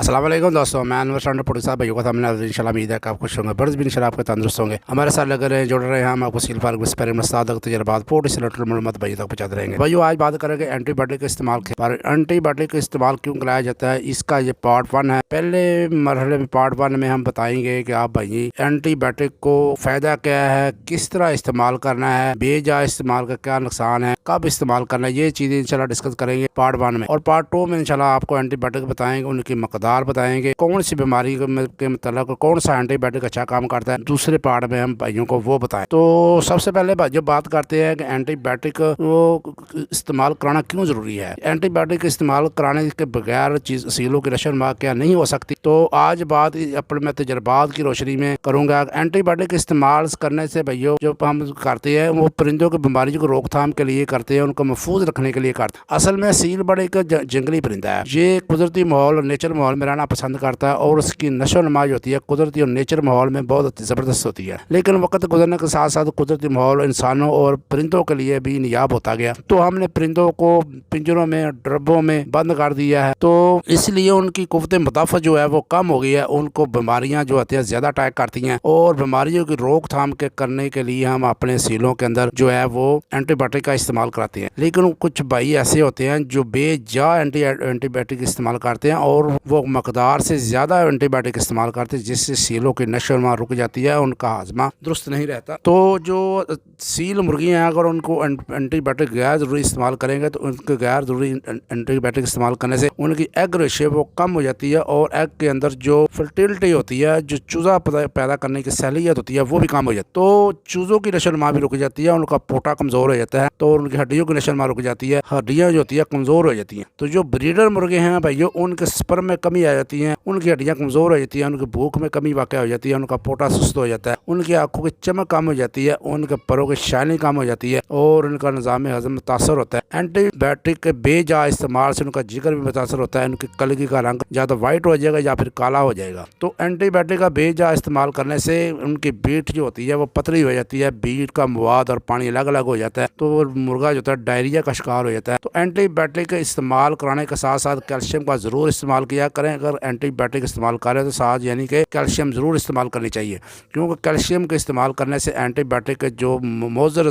अस्सलाम वालेकुम दोस्तों, मैं अनवर स्टैंडर्ड प्रोड्यूसर साहब भाइयों का सामने इंशाल्लाह उम्मीद है कि आप खुश होंगे, बर्ड्स भी इंशाल्लाह आपके तंदुरुस्त होंगे। हमारे साथ लगे रहे जुड़ रहे हैं, हम आपको सील फार्म तजर्बात पोर्ट सिलेक्टर मालूमात भाइयों तक पहुँचाते रहेंगे। भाइयों आज बात करेंगे एंटीबायोटिक के इस्तेमाल के बारे। एंटीबायोटिक का इस्तेमाल क्यों कराया जाता है, इसका ये पार्ट 1 है। पहले मरहले में पार्ट 1 में हम बताएंगे कि आप भाई एंटीबायोटिक को फ़ायदा क्या है, किस तरह इस्तेमाल करना है, बेजा इस्तेमाल का क्या नुकसान है, कब इस्तेमाल करना है, ये चीज़ें इंशाल्लाह डिस्कस करेंगे पार्ट 1 में। और पार्ट 2 में इंशाल्लाह आपको एंटीबायोटिक बताएंगे, उनकी मकदार बताएंगे, कौन सी बीमारी के मतलब कौन सा एंटीबायोटिक अच्छा काम करता है। दूसरे पार्ट में हम भाइयों को वो बताएं। तो सबसे पहले जो बात करते हैं कि एंटीबायोटिक वो इस्तेमाल कराना क्यों ज़रूरी है। एंटीबायोटिक इस्तेमाल कराने के बगैर सीलों की नशो नुमा क्या नहीं हो सकती। तो आज बात अपने मैं तजर्बात की रोशनी में करूँगा। एंटीबायोटिक इस्तेमाल करने से भाइयों जो हम करते हैं वो परिंदों की बीमारी को रोकथाम के लिए करते हैं, उनको महफूज रखने के लिए करते हैं। असल में सील बड़े एक जंगली परिंदा है। ये कुदरती माहौल और नेचर माहौल में रहना पसंद करता है और उसकी नशो नुमा होती है कुदरती और नेचर माहौल में बहुत ज़बरदस्त होती है। लेकिन वक्त गुजरने के साथ साथ कुदरती माहौल इंसानों और परिंदों के लिए भी नियाब होता गया। तो हमने परिंदों को पिंजरों में डब्बों में बंद कर दिया है, तो इसलिए उनकी कुव्वत मुदाफ़ा जो है वो कम हो गई है। उनको बीमारियां जो होती हैं ज़्यादा अटैक करती हैं और बीमारियों की रोकथाम के करने के लिए हम अपने सीलों के अंदर जो है वो एंटीबायोटिक का इस्तेमाल कराते हैं। लेकिन कुछ भाई ऐसे होते हैं जो बेजा एंटीबायोटिक इस्तेमाल करते हैं और वो मकदार से ज़्यादा एंटीबायोटिक इस्तेमाल करते हैं, जिससे सीलों की नशो नुमा रुक जाती है, उनका हाजमा दुरुस्त नहीं रहता। तो जो सील मुर्गियाँ हैं अगर उनको एंटीबायोटिक गैर ज़रूरी इस्तेमाल करेंगे तो उनके गैर ज़रूरी एंटीबायोटिक इस्तेमाल करने से उनकी एग रेशियो वो कम हो जाती है और एग के अंदर जो फर्टिलिटी होती है, जो चूज़ा पैदा करने की सलाहियत होती है वो भी कम हो जाती है। तो चूज़ों की नशो नुमा भी रुक जाती है, उनका पोटा कमज़ोर हो जाता है, तो उनकी हड्डियों की नशो नुमा रुक जाती है, हड्डियाँ जो होती है कमज़ोर हो जाती हैं। तो जो ब्रीडर मुर्गे हैं भाइयों उनके स्पर्म में कमी आ जाती है, उनकी हड्डियाँ कमज़ोर हो जाती है, उनकी भूख में कमी वाक़ हो जाती है, उनका पोटा सुस्त हो जाता है, उनकी आँखों की चमक कम हो जाती है, उनके परों की शाइनिंग कम हो जाती है और उनका निज़ाम हज़म मुतासर होता है। एंटीबायोटिक के बेजा इस्तेमाल से उनका जिगर भी मुतासर होता है, उनकी कलगी का रंग या तो वाइट हो जाएगा या फिर काला हो जाएगा। तो एंटीबायोटिक का बेजा इस्तेमाल करने से उनकी बीट जो होती है वो पतली हो जाती है, बीट का मवाद और पानी अलग अलग हो जाता है, तो मुर्गा जो होता है डायरिया का शिकार हो जाता है। तो एंटीबायोटिक का इस्तेमाल कराने के साथ साथ कैल्शियम का ज़रूर इस्तेमाल किया करें। अगर एंटीबायोटिक इस्तेमाल करें तो साथ यानी कि कैल्शियम ज़रूर इस्तेमाल करनी चाहिए, क्योंकि कैल्शियम के इस्तेमाल करने से एंटीबायोटिक के जो मुज़र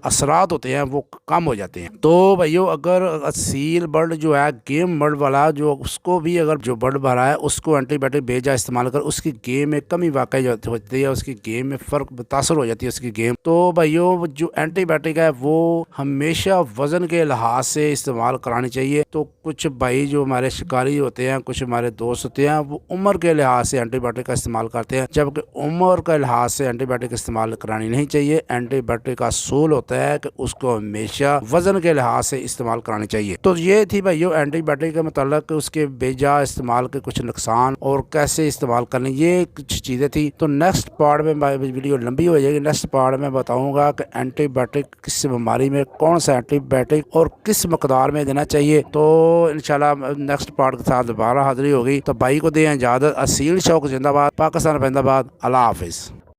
असरात होते हैं वो कम हो जाते हैं। तो भाइयों अगर सील बर्ड जो है गेम बर्ड वाला जो उसको भी अगर जो बर्ड भरा है उसको एंटीबायोटिक बेजा इस्तेमाल कर उसकी गेम में कमी वाकई होती है, उसकी गेम में फ़र्क मुतासर हो जाती है उसकी गेम। तो भाइयों जो एंटीबायोटिक है वो हमेशा वज़न के लिहाज से इस्तेमाल करानी चाहिए। तो कुछ भाई जो हमारे शिकारी होते हैं, कुछ हमारे दोस्त होते हैं, वो उम्र के लिहाज से एंटीबायोटिक का इस्तेमाल करते हैं, जबकि उम्र के लिहाज से एंटीबायोटिक इस्तेमाल करानी नहीं चाहिए। एंटीबायोटिक का असूल होता है कि उसको हमेशा वज़न के लिहाज से इस्तेमाल करानी चाहिए। तो ये थी भाइयों एंटीबायोटिक के मतलब उसके बेजा इस्तेमाल के कुछ नुकसान और कैसे इस्तेमाल करने, ये कुछ चीज़ें थी। तो नेक्स्ट पार्ट में वीडियो लंबी हो जाएगी, नेक्स्ट पार्ट में बताऊँगा कि एंटीबायोटिक किस बीमारी में कौन सा एंटीबायोटिक और किस मकदार में देना चाहिए। तो इंशाल्लाह नेक्स्ट पार्ट के साथ दोबारा हाजिरी होगी। तो भाई को दें इजाज़त। असील शौक जिंदाबाद, पाकिस्तान जिंदाबाद, अल्लाह हाफिज़।